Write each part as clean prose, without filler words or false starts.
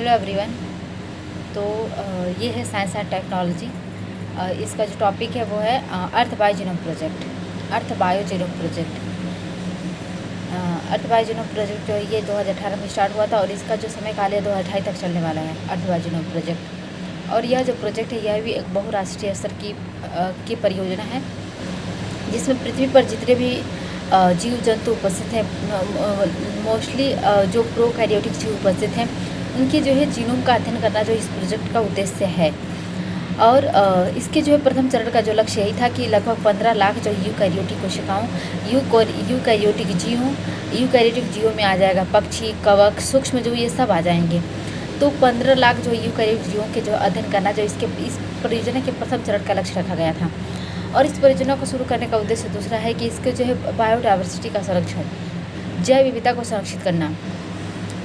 Hello everyone. तो ये है साइंस एंड टेक्नोलॉजी। इसका जो टॉपिक है वो है अर्थ बायोजीनोम प्रोजेक्ट। अर्थ बायोजीनोम प्रोजेक्ट अर्थ बायोजीनोम प्रोजेक्ट जो है ये 2018 में स्टार्ट हुआ था और इसका जो समय काल है 2028 तक चलने वाला है अर्थ बायोजीनोम प्रोजेक्ट। और यह जो प्रोजेक्ट है यह भी एक बहुराष्ट्रीय स्तर की परियोजना है जिसमें पृथ्वी पर जितने भी जीव जंतु उपस्थित हैं, मोस्टली जो प्रोकैरियोटिक जीव उपस्थित हैं, उनके जो है जीनोम का अध्ययन करना जो इस प्रोजेक्ट का उद्देश्य है। और इसके जो है प्रथम चरण का जो लक्ष्य यही था कि लगभग 15 लाख जो यूकैरियोटिक कोशिकाओं यूकैरियोटिक जीवों में आ जाएगा पक्षी, कवक, सूक्ष्म जीव ये सब आ जाएंगे। तो 15 लाख जो यूकैरियोटिक जीवों के जो अध्ययन करना जो इस परियोजना के प्रथम चरण का लक्ष्य रखा गया था। और इस परियोजना को शुरू करने का उद्देश्य दूसरा है कि इसके जो है बायोडाइवर्सिटी का संरक्षण, जैव विविधता को संरक्षित करना।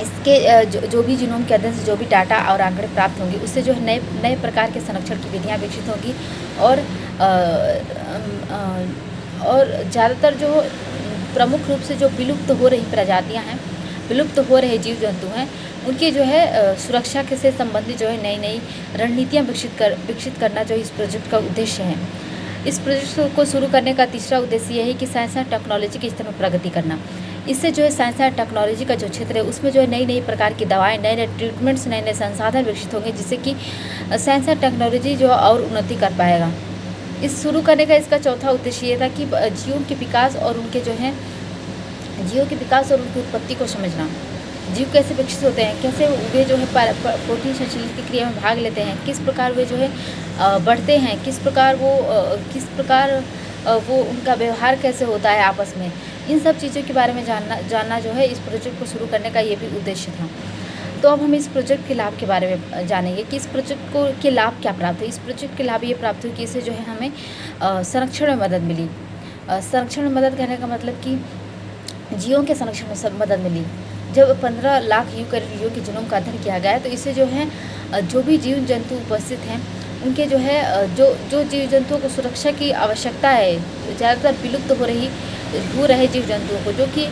इसके जो भी जीनोम के अध्ययन से जो भी डाटा और आंकड़े प्राप्त होंगे उससे जो है नए प्रकार के संरक्षण की विधियाँ विकसित होंगी और ज़्यादातर जो प्रमुख रूप से जो विलुप्त हो रही प्रजातियाँ हैं, विलुप्त हो रहे जीव जंतु हैं, उनकी जो है सुरक्षा के से संबंधित जो है नई रणनीतियाँ विकसित करना जो इस प्रोजेक्ट का उद्देश्य है। इस प्रोजेक्ट को शुरू करने का तीसरा उद्देश्य यह है कि साइंस एंड टेक्नोलॉजी के स्तर में प्रगति करना। इससे जो है साइंस एंड टेक्नोलॉजी का जो क्षेत्र है उसमें जो है नई प्रकार की दवाएं, नए ट्रीटमेंट्स, नए संसाधन विकसित होंगे जिससे कि साइंस एंड टेक्नोलॉजी जो और उन्नति कर पाएगा। इस शुरू करने का इसका चौथा उद्देश्य ये था कि जीवों के विकास और उनकी उत्पत्ति को समझना। जीव कैसे विकसित होते हैं, कैसे वे जो है प्रोटीन संश्लेषण की क्रिया में भाग लेते हैं, किस प्रकार वे जो है बढ़ते हैं, किस प्रकार वो उनका व्यवहार कैसे होता है आपस में, इन सब चीज़ों के बारे में जानना जो है इस प्रोजेक्ट को शुरू करने का ये भी उद्देश्य था। तो अब हम इस प्रोजेक्ट के लाभ के बारे में जानेंगे कि इस प्रोजेक्ट के लाभ क्या प्राप्त हुए। इस प्रोजेक्ट के लाभ ये प्राप्त हुए कि इससे जो है हमें संरक्षण में मदद मिली। संरक्षण में मदद कहने का मतलब कि जीवों के संरक्षण में मदद मिली। जब 15 लाख यूकैरियोटिक के जीनोम का अध्ययन किया गया तो इससे जो है जो भी जीव जंतु उपस्थित हैं उनके जो है जो जीव जंतुओं को सुरक्षा की आवश्यकता है, ज़्यादातर विलुप्त हो रहे जीव जंतुओं को जो कि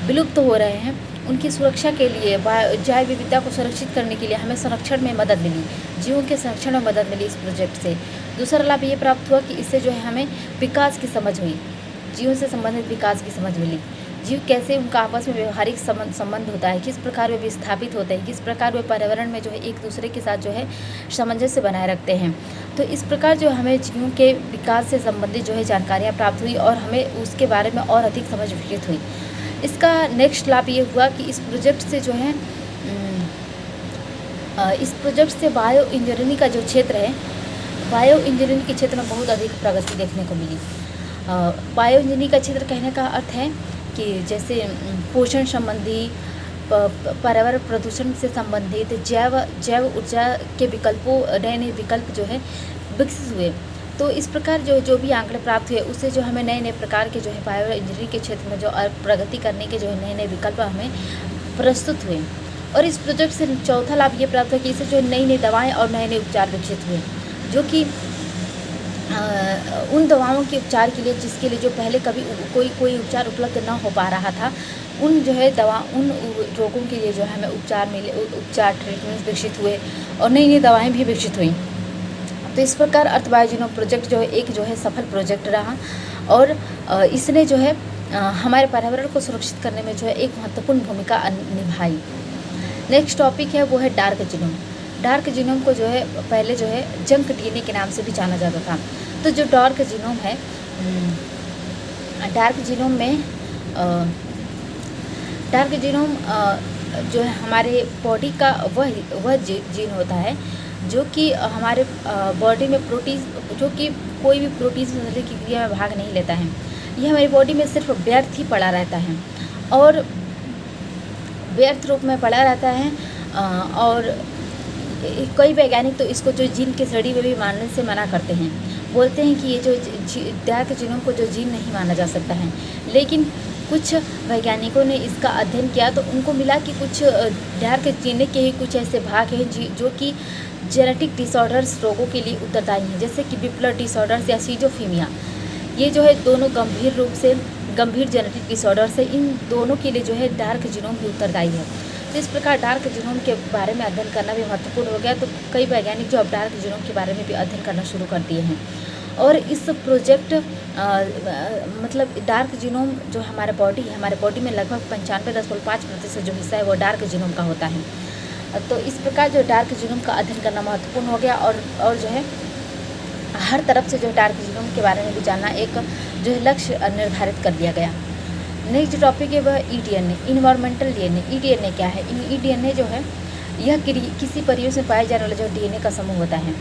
विलुप्त हो रहे हैं उनकी सुरक्षा के लिए, जैव विविधता को सुरक्षित करने के लिए हमें संरक्षण में मदद मिली, जीवों के संरक्षण में मदद मिली इस प्रोजेक्ट से। दूसरा लाभ ये प्राप्त हुआ कि इससे जो है हमें विकास की समझ हुई, जीवों से संबंधित विकास की समझ मिली। जीव कैसे उनका आपस में व्यवहारिक संबंध होता है, किस प्रकार वे विस्थापित होते हैं, किस प्रकार वे पर्यावरण में जो है एक दूसरे के साथ जो है सामंजस्य बनाए रखते हैं। तो इस प्रकार जो हमें जीवों के विकास से संबंधित जो है जानकारियाँ प्राप्त हुई और हमें उसके बारे में और अधिक समझ विकसित हुई। इसका नेक्स्ट लाभ ये हुआ कि इस प्रोजेक्ट से बायो इंजीनियरिंग का जो क्षेत्र है, बायो इंजीनियरिंग के क्षेत्र में बहुत अधिक प्रगति देखने को मिली। बायो इंजीनियरिंग का क्षेत्र कहने का अर्थ है कि जैसे पोषण संबंधी, पर्यावरण प्रदूषण से संबंधित जैव ऊर्जा के नए विकल्प जो है विकसित हुए। तो इस प्रकार जो भी आंकड़े प्राप्त हुए उससे जो हमें नए प्रकार के जो है बायो इंजीनियरिंग के क्षेत्र में जो प्रगति करने के जो है नए विकल्प हमें प्रस्तुत हुए। और इस प्रोजेक्ट से चौथा लाभ ये प्राप्त हुआ कि इससे जो नई दवाएँ और नए उपचार विकसित हुए जो कि उन दवाओं के उपचार के लिए जिसके लिए जो पहले कभी कोई उपचार उपलब्ध ना हो पा रहा था, उन रोगों के लिए जो है हमें उपचार ट्रीटमेंट विकसित हुए और नई दवाएं भी विकसित हुई। तो इस प्रकार अर्थ बायोजीनोम प्रोजेक्ट जो है एक जो है सफल प्रोजेक्ट रहा और इसने जो है हमारे पर्यावरण को सुरक्षित करने में जो है एक महत्वपूर्ण भूमिका निभाई। नेक्स्ट टॉपिक है वो है डार्क जीनोम। डार्क जीनोम को जो है पहले जो है जंक डीएनए के नाम से भी जाना जाता था। तो जो डार्क जीनोम है, डार्क जीनोम जो है हमारे बॉडी का वह जीन होता है जो कि हमारे बॉडी में प्रोटीन, जो कि कोई भी प्रोटीन संश्लेषण की क्रिया में भाग नहीं लेता है, यह हमारी बॉडी में सिर्फ व्यर्थ ही पड़ा रहता है और व्यर्थ रूप में पड़ा रहता है। और कई वैज्ञानिक तो इसको जो जीन के श्रेणी में भी मानने से मना करते हैं, बोलते हैं कि ये जो डार्क जीनोम को जो जीन नहीं माना जा सकता है। लेकिन कुछ वैज्ञानिकों ने इसका अध्ययन किया तो उनको मिला कि कुछ डार्क जीन के ही कुछ ऐसे भाग हैं जो कि जेनेटिक डिसऑर्डर्स रोगों के लिए उत्तरदायी हैं, जैसे कि बिपोलर डिसऑर्डर्स या सिजोफ्रेनिया। ये जो है दोनों गंभीर जेनेटिक डिसऑर्डर्स है, इन दोनों के लिए जो है डार्क जीनोम भी उत्तरदायी है। तो इस प्रकार डार्क जीनोम के बारे में अध्ययन करना भी महत्वपूर्ण हो गया। तो कई वैज्ञानिक जो अब डार्क जीनोम के बारे में भी अध्ययन करना शुरू कर दिए हैं। और इस प्रोजेक्ट मतलब डार्क जीनोम जो हमारे बॉडी में लगभग 95.5% जो हिस्सा है वो डार्क जीनोम का होता है। तो इस प्रकार जो डार्क जीनोम का अध्ययन करना महत्वपूर्ण हो गया और जो है हर तरफ से जो डार्क जीनोम के बारे में भी जानना एक जो है लक्ष्य निर्धारित कर दिया गया। नेक्स्ट टॉपिक है वह ईडीएनए, इन्वायरमेंटल डीएनए। ईडीएनए क्या है? ईडीएनए जो है यह किसी परिवेश में पाए जाने वाला जो डीएनए का समूह होता है।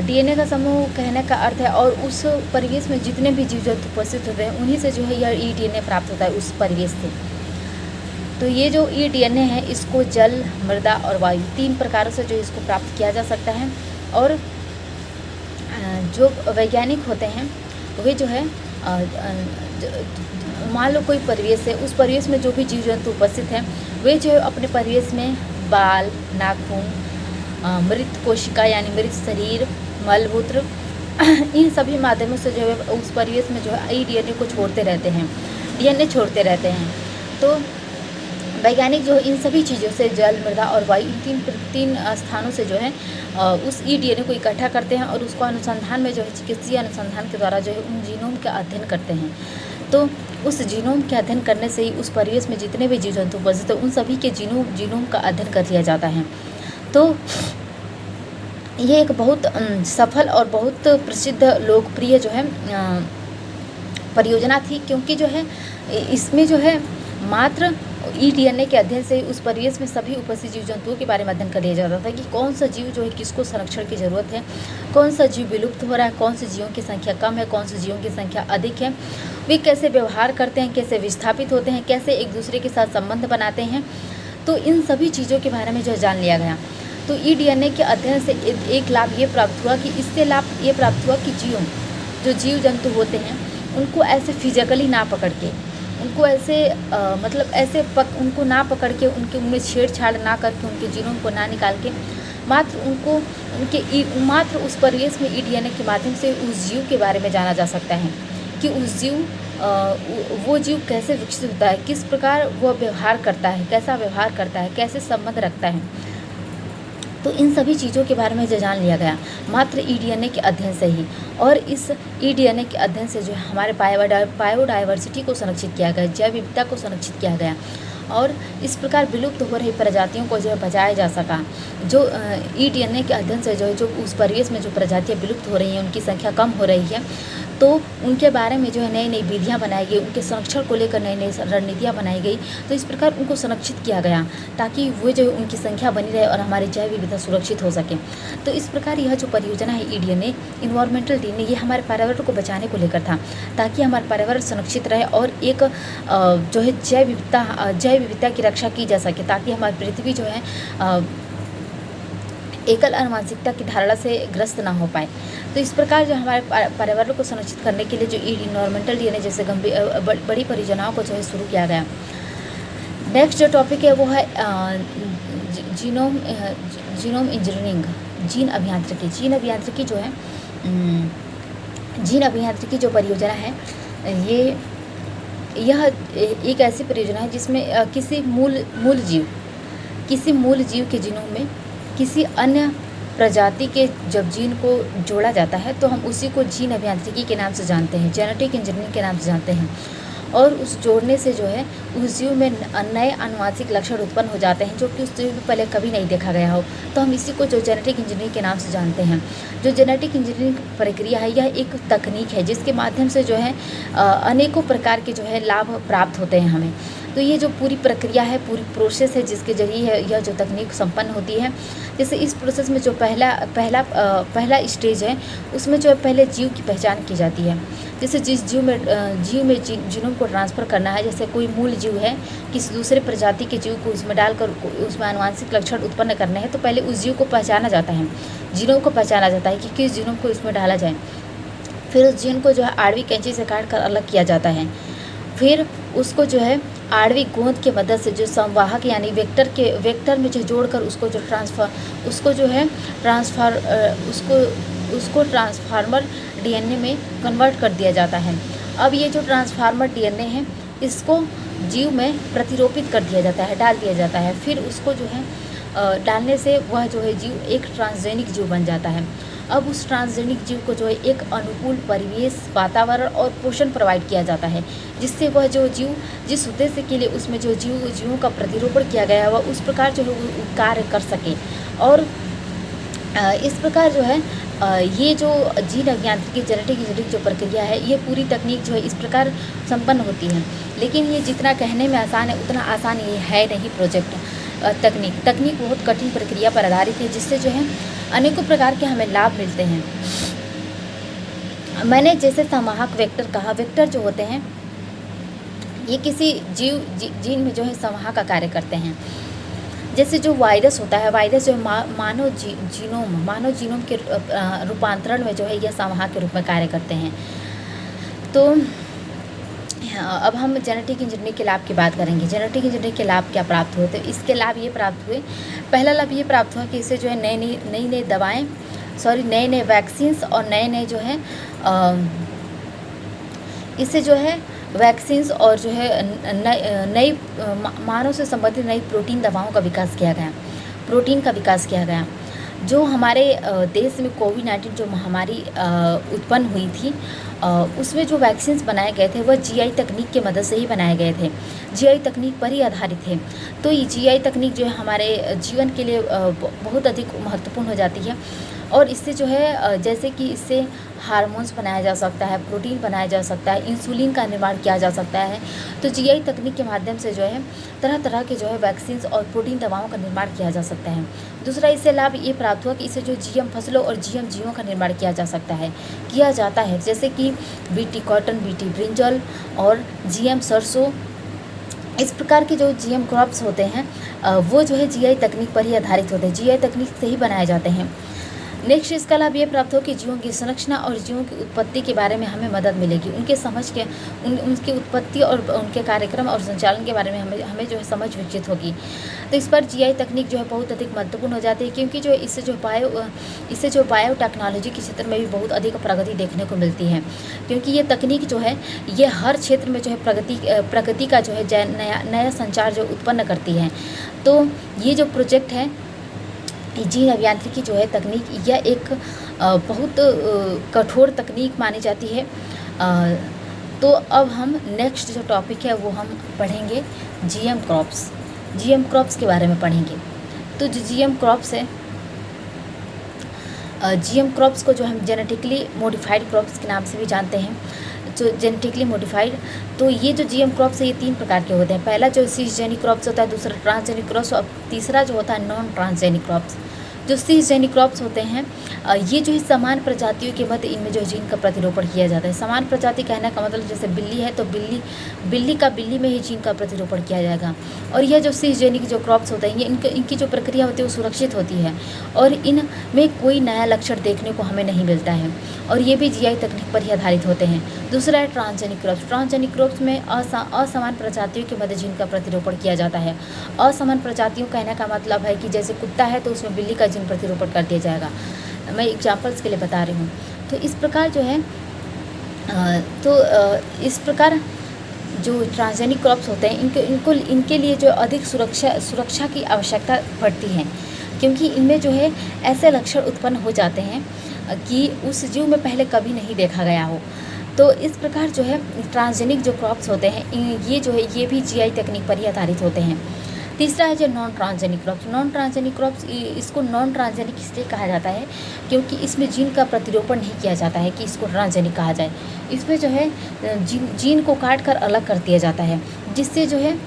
डीएनए का समूह कहने का अर्थ है और उस परिवेश में जितने भी जीव जंतु उपस्थित होते हैं उन्हीं से जो है यह ईडीएनए प्राप्त होता है उस परिवेश से। तो ये जो ईडीएनए है इसको जल, मृदा और वायु 3 प्रकारों से जो इसको प्राप्त किया जा सकता है। और जो वैज्ञानिक होते हैं वे जो है मान लो कोई परिवेश है, उस परिवेश में जो भी जीव जंतु उपस्थित हैं वे जो है अपने परिवेश में बाल, नाखून, मृत कोशिका यानी मृत शरीर, मलमूत्र इन सभी माध्यमों से जो है उस परिवेश में जो है डीएनए को छोड़ते रहते हैं, डीएनए छोड़ते रहते हैं। तो वैज्ञानिक जो इन सभी चीज़ों से जल, मृदा और वायु इन तीन स्थानों से जो है उस डीएनए को इकट्ठा करते हैं और उसको अनुसंधान में जो है चिकित्सीय अनुसंधान के द्वारा जो है उन जीनोम का अध्ययन करते हैं। तो उस जीनोम के अध्ययन करने से ही उस परिवेश में जितने भी जीव जंतु उपस्थित हैं उन सभी के जीनोम का अध्ययन कर लिया जाता है। तो ये एक बहुत सफल और बहुत प्रसिद्ध लोकप्रिय जो है परियोजना थी, क्योंकि जो है इसमें जो है मात्र ईडीएनए के अध्ययन से उस परिवेश में सभी उपस्थित जीव जंतुओं के बारे में अध्ययन कर लिया जाता था कि कौन सा जीव जो है किसको संरक्षण की ज़रूरत है, कौन सा जीव विलुप्त हो रहा है, कौन से जीवों की संख्या कम है, कौन से जीवों की संख्या अधिक है, वे कैसे व्यवहार करते हैं, कैसे विस्थापित होते हैं, कैसे एक दूसरे के साथ संबंध बनाते हैं। तो इन सभी चीज़ों के बारे में जो जान लिया गया। तो ईडीएनए के अध्ययन से एक लाभ ये प्राप्त हुआ कि इससे लाभ ये प्राप्त हुआ कि जो जीव जंतु होते हैं उनको ऐसे फिजिकली ना पकड़ के, उनको ऐसे उनको ना पकड़ के उनमें छेड़छाड़ ना करके, उनके जीनोम को ना निकाल के मात्र उस परिवेश में ईडीएनए के माध्यम से उस जीव के बारे में जाना जा सकता है कि वो जीव कैसे विकसित होता है, किस प्रकार वह व्यवहार करता है, कैसा व्यवहार करता है, कैसे संबंध रखता है। तो इन सभी चीज़ों के बारे में जो जान लिया गया मात्र ईडीएनए के अध्ययन से ही। और इस ईडीएनए के अध्ययन से जो है हमारे बायोडाइवर्सिटी को संरक्षित किया गया, जैव विविधता को संरक्षित किया गया और इस प्रकार विलुप्त हो रही प्रजातियों को जो है बचाया जा सका। जो ईडीएनए के अध्ययन से जो है जो उस परिवेश में जो प्रजातियाँ विलुप्त हो रही हैं उनकी संख्या कम हो रही है, तो उनके बारे में जो है नई नई विधियाँ बनाई गई, उनके संरक्षण को लेकर नई नई रणनीतियाँ बनाई गई। तो इस प्रकार उनको संरक्षित किया गया ताकि वो जो उनकी संख्या बनी रहे और हमारी जैव विविधता सुरक्षित हो सके। तो इस प्रकार यह जो परियोजना है ईडीएनए, इन्वायरमेंटल डीएनए, ये हमारे पर्यावरण को बचाने को लेकर था ताकि हमारा पर्यावरण संरक्षित रहे और एक जो है जैव विविधता की रक्षा की जा सके, ताकि हमारी पृथ्वी जो है एकल अनुवांशिकता की धारणा से ग्रस्त ना हो पाए। तो इस प्रकार जो हमारे पर्यावरण को संरक्षित करने के लिए जो इन्वायरमेंटल डीएनए जैसे बड़ी परियोजनाओं को जो है शुरू किया गया। नेक्स्ट जो टॉपिक है वो है जीनोम इंजीनियरिंग, जीन अभियांत्रिकी। जीन अभियांत्रिकी जो परियोजना है यह एक ऐसी परियोजना है जिसमें किसी मूल जीव के जीनोम में किसी अन्य प्रजाति के जब जीन को जोड़ा जाता है तो हम उसी को जीन अभियांत्रिकी के नाम से जानते हैं, जेनेटिक इंजीनियरिंग के नाम से जानते हैं। और उस जोड़ने से जो है उस जीव में नए आनुवांशिक लक्षण उत्पन्न हो जाते हैं जो कि उस जीव में पहले कभी नहीं देखा गया हो। तो हम इसी को जो जेनेटिक इंजीनियरिंग के नाम से जानते हैं। जो जेनेटिक इंजीनियरिंग प्रक्रिया है यह एक तकनीक है जिसके माध्यम से जो है अनेकों प्रकार के जो है लाभ प्राप्त होते हैं हमें। तो ये जो पूरी प्रक्रिया है, पूरी प्रोसेस है जिसके जरिए यह जो तकनीक संपन्न होती है। जैसे इस प्रोसेस में जो पहला स्टेज है उसमें जो है पहले जीव की पहचान की जाती है। जैसे जिस जीव में जीनोम को ट्रांसफ़र करना है, जैसे कोई मूल जीव है किसी दूसरे प्रजाति के जीव को उसमें डालकर उसमें आनुवांशिक लक्षण उत्पन्न करने हैं तो पहले उस जीव को पहचाना जाता है, जीनोम को पहचाना जाता है कि किस जीनोम को इसमें डाला जाए। फिर उस जीन को जो है आणविक कैंची से काट कर अलग किया जाता है। फिर उसको जो है आणविक गोंद के मदद से जो संवाहक यानी वेक्टर में जो जोड़कर उसको ट्रांसफार्मर डीएनए में कन्वर्ट कर दिया जाता है। अब ये जो ट्रांसफार्मर डीएनए है इसको जीव में प्रतिरोपित कर दिया जाता है, डाल दिया जाता है। फिर उसको जो है डालने से वह जो है जीव एक ट्रांसजेनिक जीव बन जाता है। अब उस ट्रांसजेनिक जीव को जो है एक अनुकूल परिवेश, वातावरण और पोषण प्रोवाइड किया जाता है, जिससे वह जो जीव जिस उद्देश्य के लिए उसमें जो जीवों का प्रतिरोपण किया गया है वह उस प्रकार जो है वो कार्य कर सके। और इस प्रकार जो है ये जो जीन अभियांत्रिकी जेनेटिक इंजीनियरिंग जो प्रक्रिया है, ये पूरी तकनीक जो है इस प्रकार संपन्न होती है। लेकिन ये जितना कहने में आसान है उतना आसान ये है नहीं। प्रोजेक्ट तकनीक बहुत कठिन प्रक्रिया पर आधारित है, जिससे जो है अनेकों प्रकार के हमें लाभ मिलते हैं। मैंने जैसे संवाहक वेक्टर कहा, वेक्टर जो होते हैं ये किसी जीन में जो है संवाहक का कार्य करते हैं। जैसे जो वायरस होता है, वायरस जो मानव जीनोम के रूपांतरण में जो है यह संवाहक के रूप में कार्य करते हैं। तो अब हम जेनेटिक इंजीनियरिंग के लाभ की बात करेंगे। जेनेटिक इंजीनियरिंग के लाभ क्या प्राप्त हुए? तो इसके लाभ ये प्राप्त हुए, पहला लाभ ये प्राप्त हुआ कि इससे जो है नई दवाएं, नए वैक्सीन्स और नए जो है इससे जो है वैक्सीन्स और जो है नई मानव से संबंधित नई प्रोटीन दवाओं का विकास किया गया। जो हमारे देश में कोविड-19 जो महामारी उत्पन्न हुई थी, उसमें जो वैक्सीन्स बनाए गए थे वह जीआई तकनीक की मदद से ही बनाए गए थे, जीआई तकनीक पर ही आधारित थे। तो ये जीआई तकनीक जो है हमारे जीवन के लिए बहुत अधिक महत्वपूर्ण हो जाती है। और इससे जो है जैसे कि इससे हार्मोन्स बनाया जा सकता है, प्रोटीन बनाया जा सकता है, इंसुलिन का निर्माण किया जा सकता है। तो जीआई तकनीक के माध्यम से जो है तरह तरह के जो है वैक्सीन्स और प्रोटीन दवाओं का निर्माण किया जा सकता है। दूसरा इससे लाभ ये प्राप्त हुआ कि इससे जो जीएम फसलों और जीएम जीवों का निर्माण किया जाता है, जैसे कि बीटी कॉटन, बीटी ब्रिंजल और जीएम सरसों। इस प्रकार के जो जीएम क्रॉप्स होते हैं वो जो है जीआई तकनीक पर ही आधारित होते हैं, जीआई तकनीक से ही बनाए जाते हैं। नेक्स्ट इसका लाभ ये प्राप्त हो कि जीवों की संरचना और जीवों की उत्पत्ति के बारे में हमें मदद मिलेगी। उनके समझ के उनकी उत्पत्ति और उनके कार्यक्रम और संचालन के बारे में हमें जो है समझ विकसित होगी। तो इस पर जीआई तकनीक जो है बहुत अधिक महत्वपूर्ण हो जाती है, क्योंकि जो इससे जो बायोटेक्नोलॉजी के क्षेत्र में भी बहुत अधिक प्रगति देखने को मिलती है। क्योंकि ये तकनीक जो है ये हर क्षेत्र में जो है प्रगति का जो है नया संचार जो उत्पन्न करती है। तो ये जो प्रोजेक्ट है जीन अभियांत्रिकी जो है तकनीक, यह एक बहुत कठोर तकनीक मानी जाती है। तो अब हम नेक्स्ट जो टॉपिक है वो हम पढ़ेंगे जीएम क्रॉप्स के बारे में पढ़ेंगे। तो जो जीएम क्रॉप्स है, जीएम क्रॉप्स को जो हम जेनेटिकली मॉडिफाइड क्रॉप्स के नाम से भी जानते हैं। जो जेनेटिकली मॉडिफाइड, तो ये जो जीएम क्रॉप्स है ये 3 प्रकार के होते हैं। पहला जो सिसजेनिक क्रॉप्स होता है, दूसरा ट्रांसजेनिक क्रॉप्स और तीसरा जो होता है नॉन ट्रांसजेनिक क्रॉप्स। जो सिसजेनिक क्रॉप्स होते हैं ये जो है समान प्रजातियों के मध्य इनमें जो जीन का प्रतिरोपण किया जाता है। समान प्रजाति कहने का मतलब जैसे बिल्ली है तो बिल्ली में ही जीन का प्रतिरोपण किया जाएगा। और यह जो सिसजेनिक जो क्रॉप्स होते हैं ये इनकी जो प्रक्रिया होती है वो सुरक्षित होती है और इनमें कोई नया लक्षण देखने को हमें नहीं मिलता है और ये भी जीआई तकनीक पर ही आधारित होते हैं। दूसरा है ट्रांसजेनिक क्रॉप्स में असमान प्रजातियों के मध्य जीन का प्रतिरोपण किया जाता है। असमान प्रजातियों कहने का मतलब है कि जैसे कुत्ता है तो उसमें बिल्ली का जीन प्रतिरोपण कर दिया जाएगा। मैं एग्जांपल्स के लिए बता रही हूँ। तो इस प्रकार जो है इस प्रकार जो ट्रांसजेनिक क्रॉप्स होते हैं इनके लिए जो अधिक सुरक्षा की आवश्यकता पड़ती है, क्योंकि इनमें जो है ऐसे लक्षण उत्पन्न हो जाते हैं कि उस जीव में पहले कभी नहीं देखा गया हो। तो इस प्रकार जो है ट्रांसजेनिक जो क्रॉप्स होते हैं ये जो है ये भी जीआई तकनीक पर ही आधारित होते हैं। तीसरा है जो नॉन ट्रांसजेनिक क्रॉप्स। इसको नॉन ट्रांसजेनिक इसलिए कहा जाता है क्योंकि इसमें जीन का प्रतिरोपण नहीं किया जाता है कि इसको ट्रांसजेनिक कहा जाए। इसमें जो है जीन को काट कर अलग कर दिया जाता है, जिससे जो है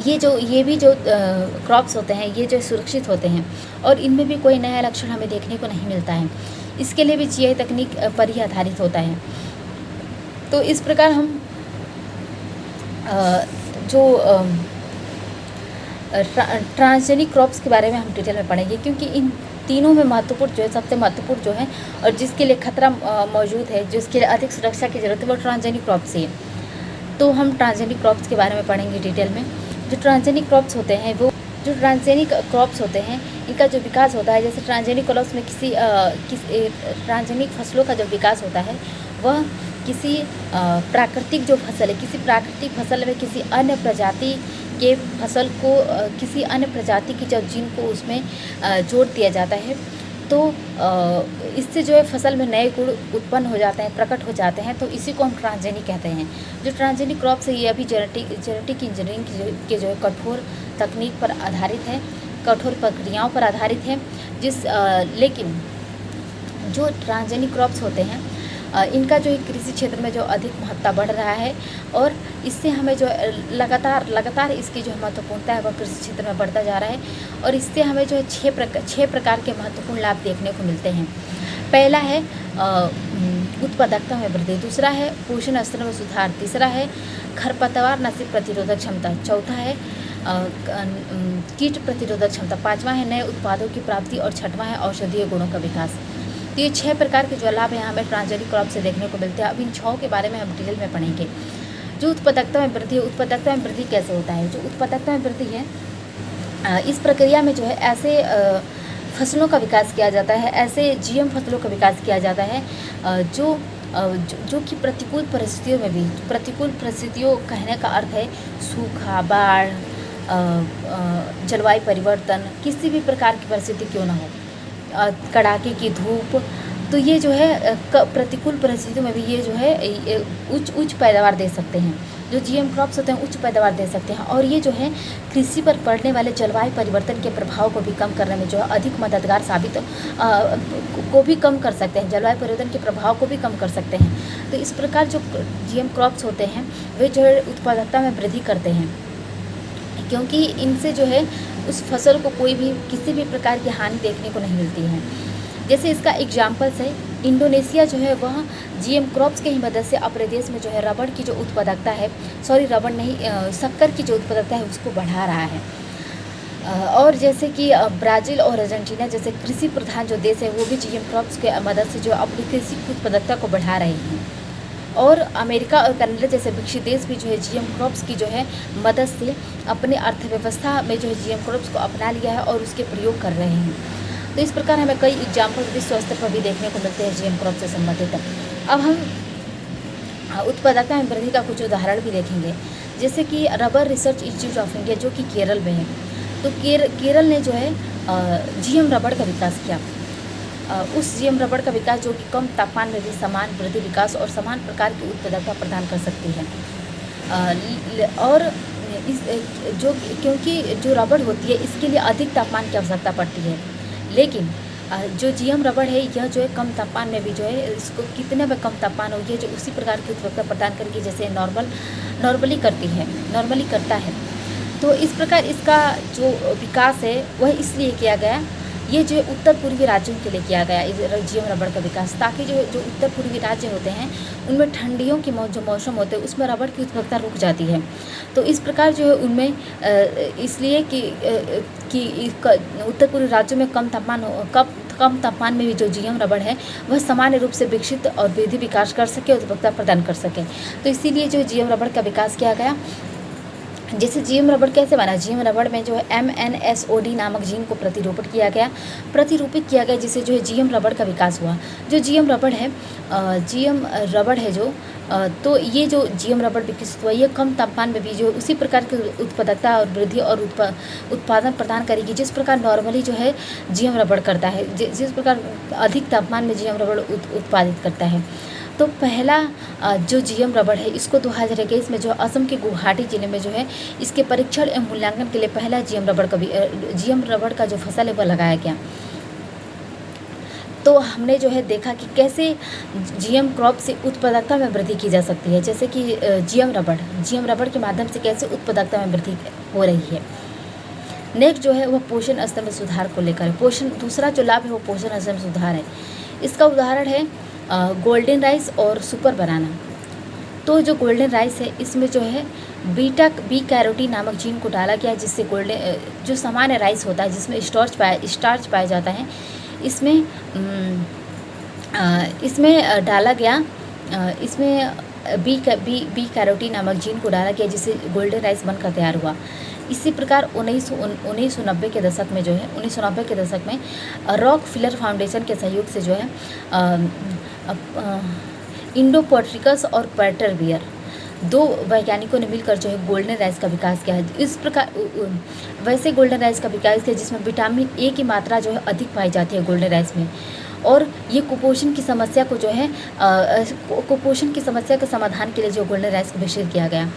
ये भी जो क्रॉप्स होते हैं ये जो सुरक्षित होते हैं और इनमें भी कोई नया लक्षण हमें देखने को नहीं मिलता है। इसके लिए भी जीआई तकनीक पर ही आधारित होता है। तो इस प्रकार हम ट्रांसजेनिक क्रॉप्स के बारे में हम डिटेल में पढ़ेंगे, क्योंकि इन तीनों में महत्वपूर्ण जो है सबसे महत्वपूर्ण जो है और जिसके लिए खतरा मौजूद है, जिसके लिए अधिक सुरक्षा की ज़रूरत है वो ट्रांसजेनिक क्रॉप्स ही है। तो हम ट्रांसजेनिक क्रॉप्स के बारे में पढ़ेंगे डिटेल में। जो ट्रांसजेनिक क्रॉप्स होते हैं इनका जो विकास होता है, जैसे ट्रांसजेनिक क्रॉप्स में ट्रांसजेनिक फसलों का जो विकास होता है वह किसी प्राकृतिक जो फसल है, किसी प्राकृतिक फसल में किसी अन्य प्रजाति के फसल को किसी अन्य प्रजाति की जब जीन को उसमें जोड़ दिया जाता है तो इससे जो है फसल में नए गुण उत्पन्न हो जाते हैं, प्रकट हो जाते हैं, तो इसी को हम ट्रांसजेनिक कहते हैं। जो ट्रांसजेनिक क्रॉप्स है ये अभी जेनेटिक इंजीनियरिंग के जो है कठोर तकनीक पर आधारित है, कठोर प्रक्रियाओं पर आधारित है। लेकिन जो ट्रांसजेनिक क्रॉप्स होते हैं इनका जो कृषि क्षेत्र में जो अधिक महत्ता बढ़ रहा है और इससे हमें जो लगातार इसकी जो महत्वपूर्णता है वह कृषि क्षेत्र में बढ़ता जा रहा है और इससे हमें जो है छः प्रकार के महत्वपूर्ण लाभ देखने को मिलते हैं। पहला है उत्पादकता में वृद्धि, दूसरा है पोषण स्तर में सुधार, तीसरा है खरपतवार नाशक प्रतिरोधक क्षमता, चौथा है कीट प्रतिरोधक क्षमता, पाँचवा है नए उत्पादों की प्राप्ति और छठवां है औषधीय गुणों का विकास। तो ये 6 प्रकार के जो लाभ हैं हमें ट्रांसजेनिक क्रॉप से देखने को मिलते हैं। अब इन 6 के बारे में हम डिटेल में पढ़ेंगे। जो उत्पादकता में वृद्धि है, उत्पादकता में वृद्धि कैसे होता है? जो उत्पादकता में वृद्धि है इस प्रक्रिया में जो है ऐसे फसलों का विकास किया जाता है, ऐसे जीएम फसलों का विकास किया जाता है जो कि प्रतिकूल परिस्थितियों में भी, प्रतिकूल परिस्थितियों कहने का अर्थ है सूखा, बाढ़, जलवायु परिवर्तन, किसी भी प्रकार की परिस्थिति क्यों ना हो, कड़ाके की धूप, तो ये जो है प्रतिकूल परिस्थितियों में भी ये जो है उच्च पैदावार दे सकते हैं। जो जीएम क्रॉप्स होते हैं उच्च पैदावार दे सकते हैं और ये जो है कृषि पर पड़ने वाले जलवायु परिवर्तन के प्रभाव को भी कम करने में जो है अधिक मददगार साबित को भी कम कर सकते हैं, जलवायु परिवर्तन के प्रभाव को भी कम कर सकते हैं। तो इस प्रकार जो जीएम क्रॉप्स होते हैं वे जो है उत्पादकता में वृद्धि करते हैं क्योंकि इनसे जो है उस फसल को कोई भी किसी भी प्रकार की हानि देखने को नहीं मिलती है। जैसे इसका एग्जाम्पल्स है, इंडोनेशिया जो है वह जीएम क्रॉप्स के ही मदद से अपने देश में जो है रबड़ की जो उत्पादकता है, रबड़ नहीं, शक्कर की जो उत्पादकता है उसको बढ़ा रहा है। और जैसे कि ब्राज़ील और अर्जेंटीना जैसे कृषि प्रधान जो देश है वो भी जीएम क्रॉप्स के मदद से जो अपनी कृषि की उत्पादकता को बढ़ा रहे हैं। और अमेरिका और कनाडा जैसे विकसित देश भी जो है जीएम क्रॉप्स की जो है मदद से अपने अर्थव्यवस्था में जो है जीएम क्रॉप्स को अपना लिया है और उसके प्रयोग कर रहे हैं। तो इस प्रकार हमें कई एग्जाम्पल विश्व स्तर पर भी देखने को मिलते हैं जीएम क्रॉप से संबंधित। अब हम उत्पादकता में वृद्धि का कुछ उदाहरण भी देखेंगे, जैसे कि rubber research institute of India जो कि केरल में है। तो केरल ने जो है जीएम रबड़ का विकास किया। उस जीएम रबड़ का विकास जो कि कम तापमान में भी समान वृद्धि, विकास और समान प्रकार की उत्पादकता प्रदान कर सकती है। और क्योंकि जो रबड़ होती है इसके लिए अधिक तापमान की आवश्यकता पड़ती है, लेकिन जो जीएम रबड़ है यह जो है कम तापमान में भी जो है इसको कितने में कम तापमान होगी जो उसी प्रकार की उत्पादकता प्रदान करेगी जैसे नॉर्मली करता है। तो इस प्रकार इसका जो विकास है वह इसलिए किया गया, ये जो उत्तर पूर्वी राज्यों के लिए किया गया जीएम रबड़ का विकास, ताकि जो उत्तर पूर्वी राज्य होते हैं उनमें ठंडियों की जो मौसम होते हैं उसमें रबड़ की उत्पादकता रुक जाती है। तो इस प्रकार जो है उनमें इसलिए कि उत्तर पूर्वी राज्यों में कम तापमान में भी जो जीएम रबड़ है वह सामान्य रूप से विकसित और वृद्धि विकास कर सके और उत्पादकता प्रदान कर सके। तो इसीलिए जो जीएम रबड़ का विकास किया गया। जैसे जीएम रबड़ कैसे बना? जीएम रबड़ में जो है MnSOD नामक जीन को प्रतिरूपित किया गया जिससे जो है जीएम रबड़ का विकास हुआ। जो जीएम रबड़ है जो तो ये जो जीएम रबड़ विकसित हुआ ये कम तापमान में भी जो उसी प्रकार की उत्पादकता और वृद्धि और उत्पादन प्रदान करेगी जिस प्रकार नॉर्मली जो है जीएम रबड़ करता है, जिस प्रकार अधिक तापमान में जीएम रबड़ उत्पादित करता है। तो पहला जो जीएम रबड़ है इसको 2021 में जो असम के गुवाहाटी जिले में जो है इसके परीक्षण एवं मूल्यांकन के लिए पहला जीएम रबड़ का जो फसल है वह लगाया गया। तो हमने जो है देखा कि कैसे जीएम क्रॉप से उत्पादकता में वृद्धि की जा सकती है, जैसे कि जीएम रबड़ के माध्यम से कैसे उत्पादकता में वृद्धि हो रही है। नेक्स्ट जो है वह पोषण स्तर में सुधार को लेकर है। दूसरा जो लाभ है वो पोषण स्तर में सुधार है। इसका उदाहरण है गोल्डन राइस और सुपर बनाना। तो जो गोल्डन राइस है इसमें जो है बी कैरोटीन नामक जीन को डाला गया जिससे जो सामान्य राइस होता है जिसमें स्टार्च पाया जाता है इसमें डाला गया, इसमें बी कैरोटीन नामक जीन को डाला गया जिससे गोल्डन राइस बनकर तैयार हुआ। इसी प्रकार 1990 के दशक में रॉकफिलर फाउंडेशन के सहयोग से जो है इंडोपोट्रिकस और पर्टरवियर, 2 वैज्ञानिकों ने मिलकर जो है गोल्डन राइस का विकास किया है। इस प्रकार वैसे गोल्डन राइस का विकास किया जिसमें विटामिन ए की मात्रा जो है अधिक पाई जाती है गोल्डन राइस में, और ये कुपोषण की समस्या को जो है कुपोषण की समस्या के समाधान के लिए जो गोल्डन राइस को विकसित किया गया,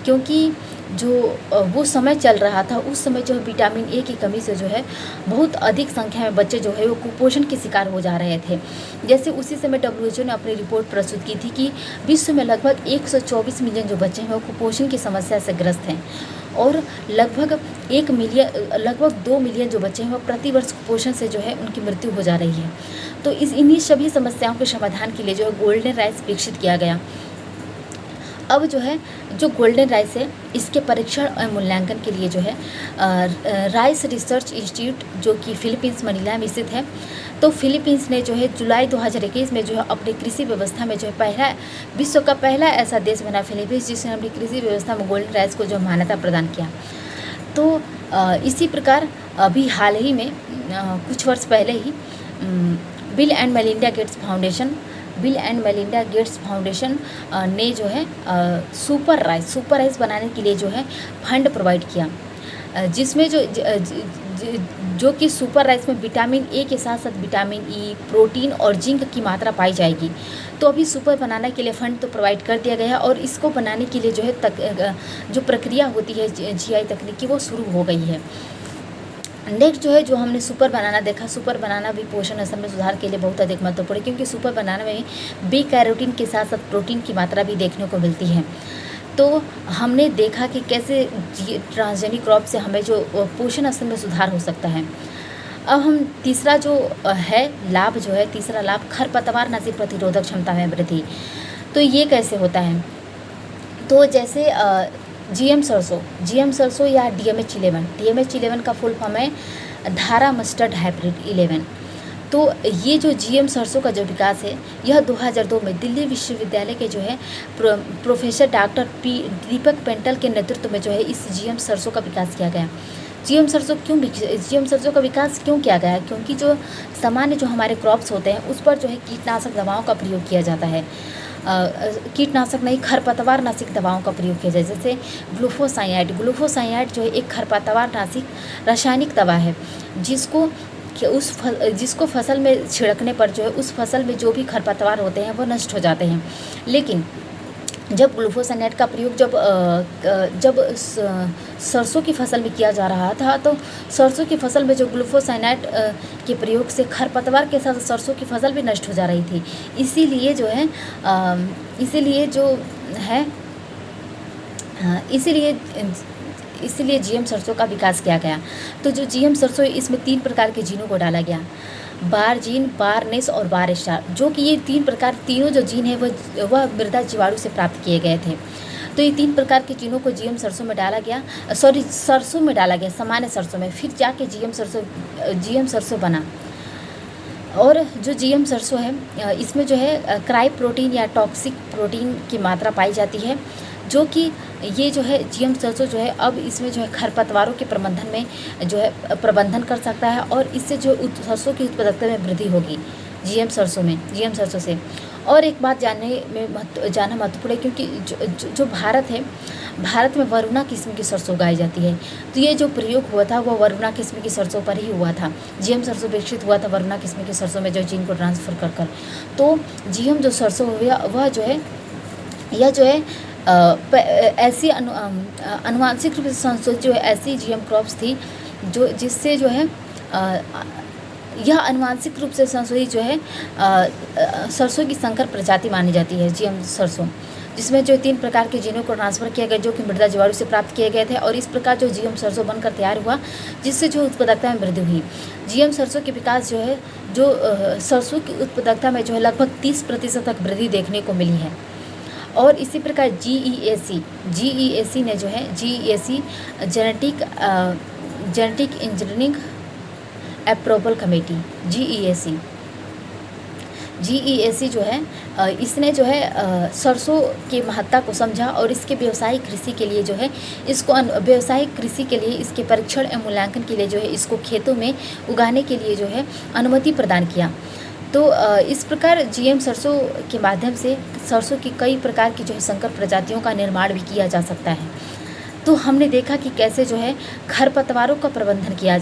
क्योंकि जो वो समय चल रहा था उस समय जो विटामिन ए की कमी से जो है बहुत अधिक संख्या में बच्चे जो है वो कुपोषण के शिकार हो जा रहे थे। जैसे उसी समय WHO ने अपनी रिपोर्ट प्रस्तुत की थी कि विश्व में लगभग 124 मिलियन जो बच्चे हैं वो कुपोषण की समस्या से ग्रस्त हैं, और लगभग 2 मिलियन जो बच्चे हैं वो प्रतिवर्ष कुपोषण से जो है उनकी मृत्यु हो जा रही है। तो इन्हीं सभी समस्याओं के समाधान के लिए जो है गोल्डन राइस विकसित किया गया। अब जो है जो गोल्डन राइस है इसके परीक्षण और मूल्यांकन के लिए जो है राइस रिसर्च इंस्टीट्यूट जो कि फिलीपींस मनीला में स्थित है, तो फिलीपींस ने जो है जुलाई 2021 में जो है अपनी कृषि व्यवस्था में जो है विश्व का पहला ऐसा देश बना फिलीपींस जिसने अपनी कृषि व्यवस्था में गोल्डन राइस को जो मान्यता प्रदान किया। तो इसी प्रकार अभी हाल ही में कुछ वर्ष पहले ही Bill and Melinda Gates Foundation ने जो है सुपर राइस बनाने के लिए जो है फंड प्रोवाइड किया, जिसमें जो कि सुपर राइस में विटामिन ए के साथ साथ विटामिन ई, प्रोटीन और जिंक की मात्रा पाई जाएगी। तो अभी सुपर बनाने के लिए फ़ंड तो प्रोवाइड कर दिया गया है, और इसको बनाने के लिए जो है जो प्रक्रिया होती है GI तकनीक की वो शुरू हो गई है। नेक्स्ट जो है जो हमने सुपर बनाना देखा, सुपर बनाना भी पोषण स्तर में सुधार के लिए बहुत अधिक महत्वपूर्ण है, क्योंकि सुपर बनाना में बी कैरोटीन के साथ साथ प्रोटीन की मात्रा भी देखने को मिलती है। तो हमने देखा कि कैसे ट्रांसजेनिक क्रॉप से हमें जो पोषण स्तर में सुधार हो सकता है। अब हम तीसरा जो है लाभ जो है, तीसरा लाभ खरपतवार नाशी प्रतिरोधक क्षमता में वृद्धि। तो ये कैसे होता है? तो जैसे GM सरसों या DMH 11 का फुल फॉर्म है धारा मस्टर्ड हाइब्रिड 11। तो ये जो GM सरसों का जो विकास है यह 2002 में दिल्ली विश्वविद्यालय के जो है प्रोफेसर डॉक्टर दीपक पेंटल के नेतृत्व में जो है इस GM सरसों का विकास किया गया। GM सरसों का विकास क्यों किया गया? क्योंकि जो सामान्य जो हमारे क्रॉप्स होते हैं उस पर जो है कीटनाशक दवाओं का प्रयोग किया जाता है। कीटनाशक नहीं, खरपतवार नाशक दवाओं का प्रयोग किया जाए, जैसे ग्लूफोसाइनाइड जो है एक खरपतवार नाशक रासायनिक दवा है जिसको फसल में छिड़कने पर जो है उस फसल में जो भी खरपतवार होते हैं वो नष्ट हो जाते हैं। लेकिन जब ग्लूफोसाइनाइड का प्रयोग जब सरसों की फसल में किया जा रहा था, तो सरसों की फसल में जो ग्लूफोसाइनाइड के प्रयोग से खरपतवार के साथ सरसों की फसल भी नष्ट हो जा रही थी। इसीलिए GM सरसों का विकास किया गया। तो जो GM सरसों इसमें 3 प्रकार के जीनों को डाला गया, बार जीन, बारनेस और बार स्टार, जो कि ये तीनों जो जीन है वह मृदा जीवाणु से प्राप्त किए गए थे। तो ये 3 प्रकार के जीनों को GM सरसों में डाला गया, सरसों में डाला गया, सामान्य सरसों में, फिर जाके GM सरसों बना। और जो GM सरसों है इसमें जो है क्राई प्रोटीन या टॉक्सिक प्रोटीन की मात्रा पाई जाती है, जो कि ये जो है GM सरसों जो है अब इसमें जो है खरपतवारों के प्रबंधन में जो है प्रबंधन कर सकता है, और इससे जो सरसों की उत्पादकता में वृद्धि होगी GM सरसों से। और एक बात जानना महत्वपूर्ण है, क्योंकि जो भारत में वरुणा किस्म की सरसों उगाई जाती है। तो ये जो प्रयोग हुआ था वो वरुणा किस्म की सरसों पर ही हुआ था। GM सरसों विकसित हुआ था वरुणा किस्म की सरसों में जो जीन को ट्रांसफ़र कर। तो GM जो सरसों हुआ वह जो है यह जो है ऐसी अनुवांशिक रूप से संशोधित जो है ऐसी GM क्रॉप्स थी जिससे जो है यह अनुवांशिक रूप से संशोधित जो है सरसों की संकर प्रजाति मानी जाती है GM सरसों, जिसमें जो 3 प्रकार के जीनों को ट्रांसफ़र किया गया जो कि मृदा जीवाणु से प्राप्त किए गए थे, और इस प्रकार जो GM सरसों बनकर तैयार हुआ जिससे जो उत्पादकता में वृद्धि हुई। GM सरसों के विकास जो है सरसों की उत्पादकता में जो है लगभग 30% तक वृद्धि देखने को मिली है। और इसी प्रकार GEAC ने जो है genetic engineering approval committee GEAC जो है इसने जो है सरसों की महत्ता को समझा, और इसके व्यावसायिक कृषि के लिए जो है इसके परीक्षण एवं मूल्यांकन के लिए जो है इसको खेतों में उगाने के लिए जो है अनुमति प्रदान किया। तो इस प्रकार जीएम सरसों के माध्यम से सरसों की कई प्रकार की जो है संकर प्रजातियों का निर्माण भी किया जा सकता है। तो हमने देखा कि कैसे जो है खरपतवारों का प्रबंधन किया,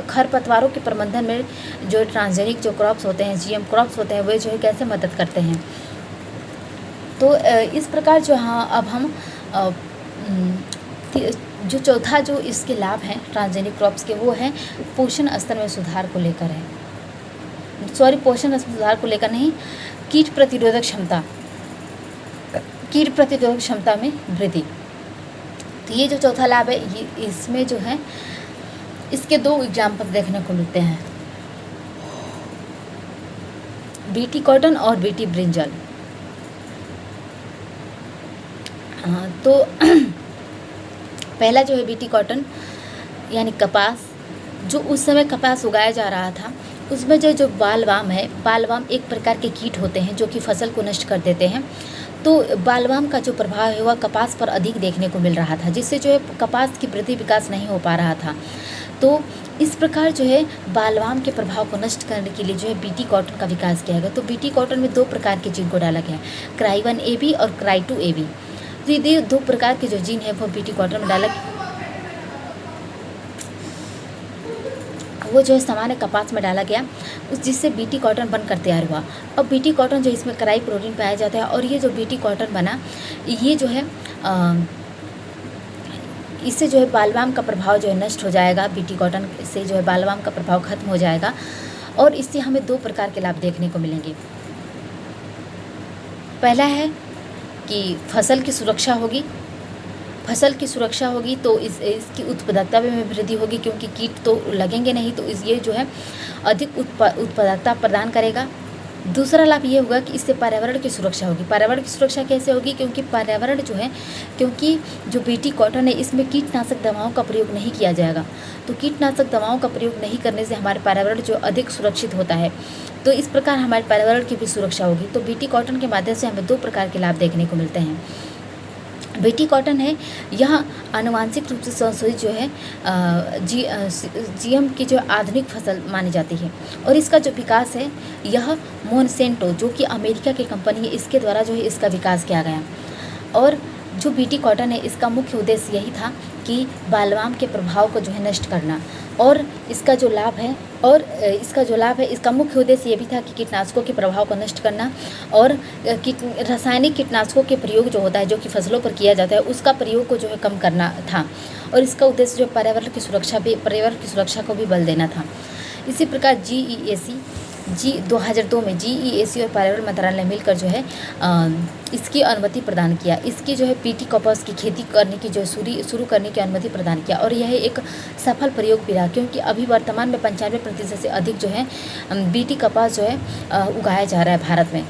खरपतवारों के प्रबंधन में जो ट्रांसजेनिक जो क्रॉप्स होते हैं, जीएम क्रॉप्स होते हैं, वे जो है कैसे मदद करते हैं। तो इस प्रकार जो हाँ अब हम जो चौथा जो इसके लाभ हैं ट्रांसजेनिक क्रॉप्स के, वो हैं पोषण स्तर में सुधार को लेकर है। पोषण सुधार को लेकर नहीं, कीट प्रतिरोधक क्षमता में वृद्धि। तो ये जो चौथा लाभ है, ये इसमें जो है इसके 2 एग्जाम्पल देखने को मिलते हैं, बीटी कॉटन और बीटी ब्रिंजल। तो पहला जो है बीटी कॉटन यानी कपास, जो उस समय कपास उगाया जा रहा था, उसमें जो बालवाम है, बालवाम एक प्रकार के कीट होते हैं जो कि फसल को नष्ट कर देते हैं। तो बालवाम का जो प्रभाव है वह कपास पर अधिक देखने को मिल रहा था, जिससे जो है कपास की वृद्धि विकास नहीं हो पा रहा था। तो इस प्रकार जो है बालवाम के प्रभाव को नष्ट करने के लिए जो है बीटी कॉटन का विकास किया गया। तो बीटी कॉटन में 2 प्रकार के जीन को डाला गया, क्राई1AB और क्राई2AB। तो ये 2 प्रकार के जो जीन है वो बीटी कॉटन में डाला, वो जो है सामान्य कपास में डाला गया, जिससे बीटी कॉटन बनकर तैयार हुआ। अब बीटी कॉटन जो इसमें कराई प्रोटीन पाया जाता है, और ये जो बीटी कॉटन बना, ये जो है इससे जो है बालवाम का प्रभाव जो है नष्ट हो जाएगा। बीटी कॉटन से जो है बालवाम का प्रभाव खत्म हो जाएगा, और इससे हमें 2 प्रकार के लाभ देखने को मिलेंगे। पहला है कि फसल की सुरक्षा होगी, तो इसकी उत्पादकता में वृद्धि होगी, क्योंकि कीट तो लगेंगे नहीं, तो ये जो है अधिक उत्पादकता प्रदान करेगा। दूसरा लाभ ये होगा कि इससे पर्यावरण की सुरक्षा होगी। पर्यावरण की सुरक्षा कैसे होगी? क्योंकि जो बीटी कॉटन है, इसमें कीटनाशक दवाओं का प्रयोग नहीं किया जाएगा। तो कीटनाशक दवाओं का प्रयोग नहीं करने से हमारे पर्यावरण जो अधिक सुरक्षित होता है, तो इस प्रकार हमारे पर्यावरण की भी सुरक्षा होगी। तो बीटी कॉटन के माध्यम से हमें 2 प्रकार के लाभ देखने को मिलते हैं। बीटी कॉटन है, यह आनुवांशिक रूप से संशोधित जो है जीएम की जो आधुनिक फसल मानी जाती है, और इसका जो विकास है, यह मोनसेंटो जो कि अमेरिका की कंपनी है, इसके द्वारा जो है इसका विकास किया गया। और जो बीटी कॉटन है, इसका मुख्य उद्देश्य यही था कि बालवाम के प्रभाव को जो है नष्ट करना, और इसका जो लाभ है इसका मुख्य उद्देश्य ये भी था कि कीटनाशकों के प्रभाव को नष्ट करना, और रासायनिक कीटनाशकों के प्रयोग जो होता है, जो कि फसलों पर किया जाता है, उसका प्रयोग को जो है कम करना था। और इसका उद्देश्य जो पर्यावरण की सुरक्षा को भी बल देना था। इसी प्रकार GEAC 2002 में GEAC और पर्यावरण मंत्रालय मिलकर जो है इसकी अनुमति प्रदान किया। इसकी जो है बीटी कपास की खेती करने की जो शुरू करने की अनुमति प्रदान किया, और यह एक सफल प्रयोग भी रहा, क्योंकि अभी वर्तमान में 95% से अधिक जो है बीटी कपास जो है उगाया जा रहा है भारत में।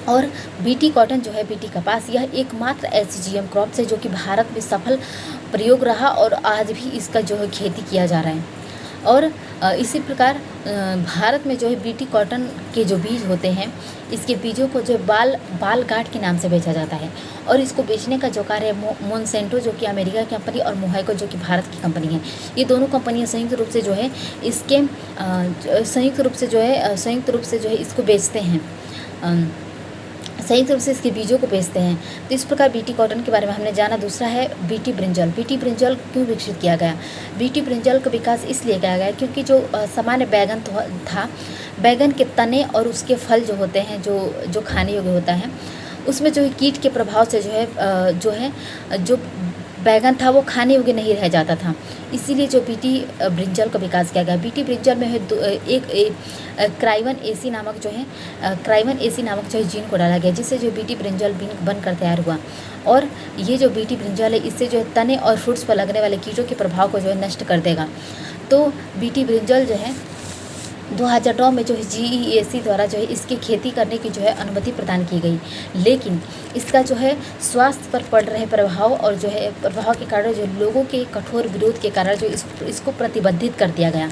और बीटी कॉटन जो है, बीटी कपास, यह एकमात्र ऐसी जीएम क्रॉप्स है जो कि भारत में सफल प्रयोग रहा, और आज भी इसका जो है खेती किया जा रहा है। और इसी प्रकार भारत में जो है बीटी कॉटन के जो बीज होते हैं, इसके बीजों को जो बाल गाठ के नाम से बेचा जाता है, और इसको बेचने का जो कार्य मोनसेंटो जो कि अमेरिका की कंपनी, और मोहाइको जो कि भारत की कंपनी है, ये दोनों कंपनियां संयुक्त रूप से जो है संयुक्त रूप से जो है इसको बेचते हैं, संयुक्त रूप से इसके बीजों को बेचते हैं। तो इस प्रकार बीटी कॉटन के बारे में हमने जाना। दूसरा है बीटी ब्रिंजल। बीटी ब्रिंजल क्यों विकसित किया गया? बीटी ब्रिंजल का विकास इसलिए किया गया क्योंकि जो सामान्य बैगन था, बैगन के तने और उसके फल जो होते हैं, जो खाने योग्य होता है, उसमें जो है कीट के प्रभाव से जो बैगन था वो खाने योग्य नहीं रह जाता था। इसीलिए जो बीटी ब्रिंजल का विकास किया गया। बीटी ब्रिंजल में है एक क्राई1AC नामक जो है जीन को डाला गया, जिससे जो बीटी ब्रिंजल बनकर तैयार हुआ। और ये जो बीटी ब्रिंजल है, इससे जो है तने और फ्रूट्स पर लगने वाले कीटों के प्रभाव को जो है नष्ट कर देगा। तो बीटी ब्रिंजल जो है 2009 में जो है GEAC द्वारा जो है इसकी खेती करने की जो है अनुमति प्रदान की गई, लेकिन इसका जो है स्वास्थ्य पर पड़ रहे प्रभाव और जो है प्रभाव के कारण जो लोगों के कठोर विरोध के कारण जो इसको प्रतिबंधित कर दिया गया।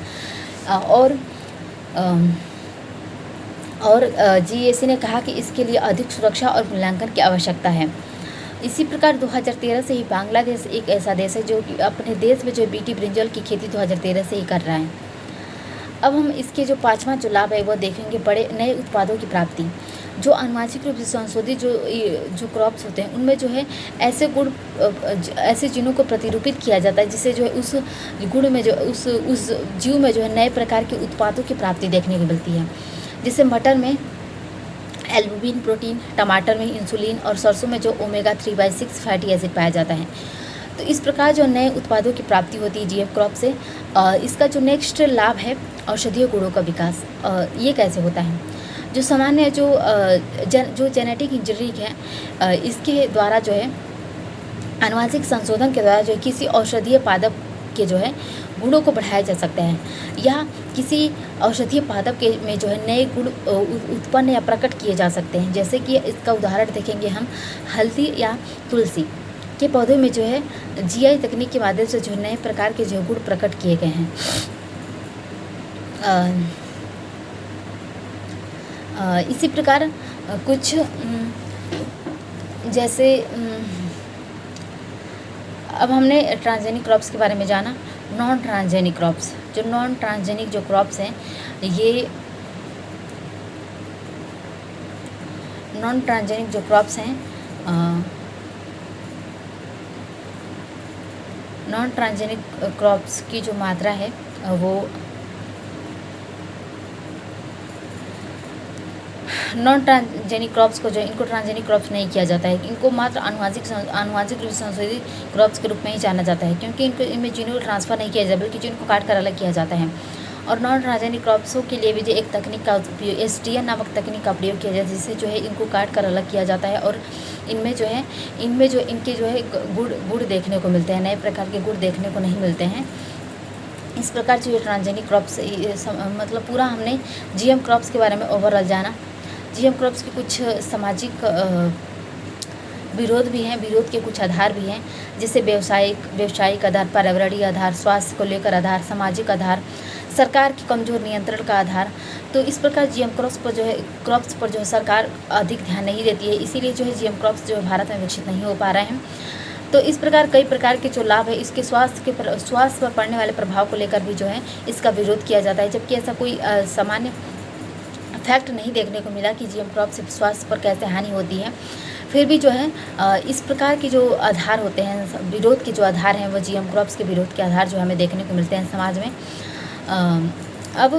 और GEAC ने कहा कि इसके लिए अधिक सुरक्षा और मूल्यांकन की आवश्यकता है। इसी प्रकार 2013 से ही बांग्लादेश एक ऐसा देश है जो कि अपने देश में जो बीटी ब्रिंजल की खेती 2013 से ही कर रहा है। अब हम इसके जो 5वां जो लाभ है वो देखेंगे, बड़े नए उत्पादों की प्राप्ति। जो आनुवांशिक रूप से संशोधित जो क्रॉप्स होते हैं उनमें जो है ऐसे गुण ऐसे जीनों को प्रतिरूपित किया जाता है जिससे जो है उस गुण में जो उस जीव में जो है नए प्रकार के उत्पादों की प्राप्ति देखने को मिलती है। जैसे मटर में एल्बुमिन प्रोटीन, टमाटर में इंसुलिन और सरसों में जो ओमेगा 3/6 फैटी एसिड पाया जाता है। तो इस प्रकार जो नए उत्पादों की प्राप्ति होती है जीएम क्रॉप से। इसका जो नेक्स्ट लाभ है औषधीय गुणों का विकास। ये कैसे होता है? जो सामान्य जो जेनेटिक इंजीनियरिंग है, इसके द्वारा जो है आनुवांशिक संशोधन के द्वारा जो है किसी औषधीय पादप के जो है गुणों को बढ़ाया जा सकता है, या किसी औषधीय पादप के में जो है नए गुण उत्पन्न या प्रकट किए जा सकते हैं। जैसे कि इसका उदाहरण देखेंगे हम, हल्दी या तुलसी के पौधे में जो है जीआई तकनीक के माध्यम से जो नए प्रकार के जो गुण प्रकट किए गए हैं। इसी प्रकार कुछ जैसे अब हमने ट्रांसजेनिक क्रॉप्स के बारे में जाना। नॉन ट्रांसजेनिक क्रॉप्स, जो नॉन ट्रांसजेनिक जो क्रॉप्स हैं, ये नॉन ट्रांसजेनिक जो क्रॉप्स हैं, नॉन ट्रांसजेनिक क्रॉप्स की जो मात्रा है वो नॉन ट्रांसजेनिक क्रॉप्स को जो इनको ट्रांसजेनिक क्रॉप्स नहीं किया जाता है। इनको मात्र आनुवांशिक रूप से संशोधित क्रॉप्स के रूप में ही जाना जाता है, क्योंकि इनमें जीनों को ट्रांसफ़र नहीं किया जाता बल्कि जिनको काट कर अलग किया जाता है। और नॉन ट्रांसजेनिक क्रॉप्सों के लिए भी जो एक तकनीक का उपयोग, एसटीएन नामक तकनीक का प्रयोग किया जाता है, जिससे जो है इनको काट कर अलग किया जाता है और इनमें जो इनके जो है गुण देखने को मिलते हैं, नए प्रकार के गुण देखने को नहीं मिलते हैं। इस प्रकार से ये ट्रांसजेनिक क्रॉप्स मतलब पूरा हमने जीएम क्रॉप्स के बारे में ओवरऑल जाना। जीएम क्रॉप्स के कुछ सामाजिक विरोध भी हैं, विरोध के कुछ आधार भी हैं, जैसे व्यवसायिक आधार, पर्यावरणीय आधार, स्वास्थ्य को लेकर आधार, सामाजिक आधार, सरकार की कमज़ोर नियंत्रण का आधार। तो इस प्रकार जीएम क्रॉप्स पर जो है सरकार अधिक ध्यान नहीं देती है, इसीलिए जो है जीएम क्रॉप्स जो है भारत में विकसित नहीं हो पा रहे हैं। तो इस प्रकार कई प्रकार के जो लाभ है, इसके स्वास्थ्य पर पड़ने वाले प्रभाव को लेकर भी जो है इसका विरोध किया जाता है, जबकि ऐसा कोई सामान्य फैक्ट नहीं देखने को मिला कि जीएम क्रॉप से स्वास्थ्य पर कैसे हानि होती है। फिर भी जो है इस प्रकार के जो आधार होते हैं, विरोध के जो आधार हैं, वो जीएम क्रॉप्स के विरोध के आधार जो हमें देखने को मिलते हैं समाज में। अब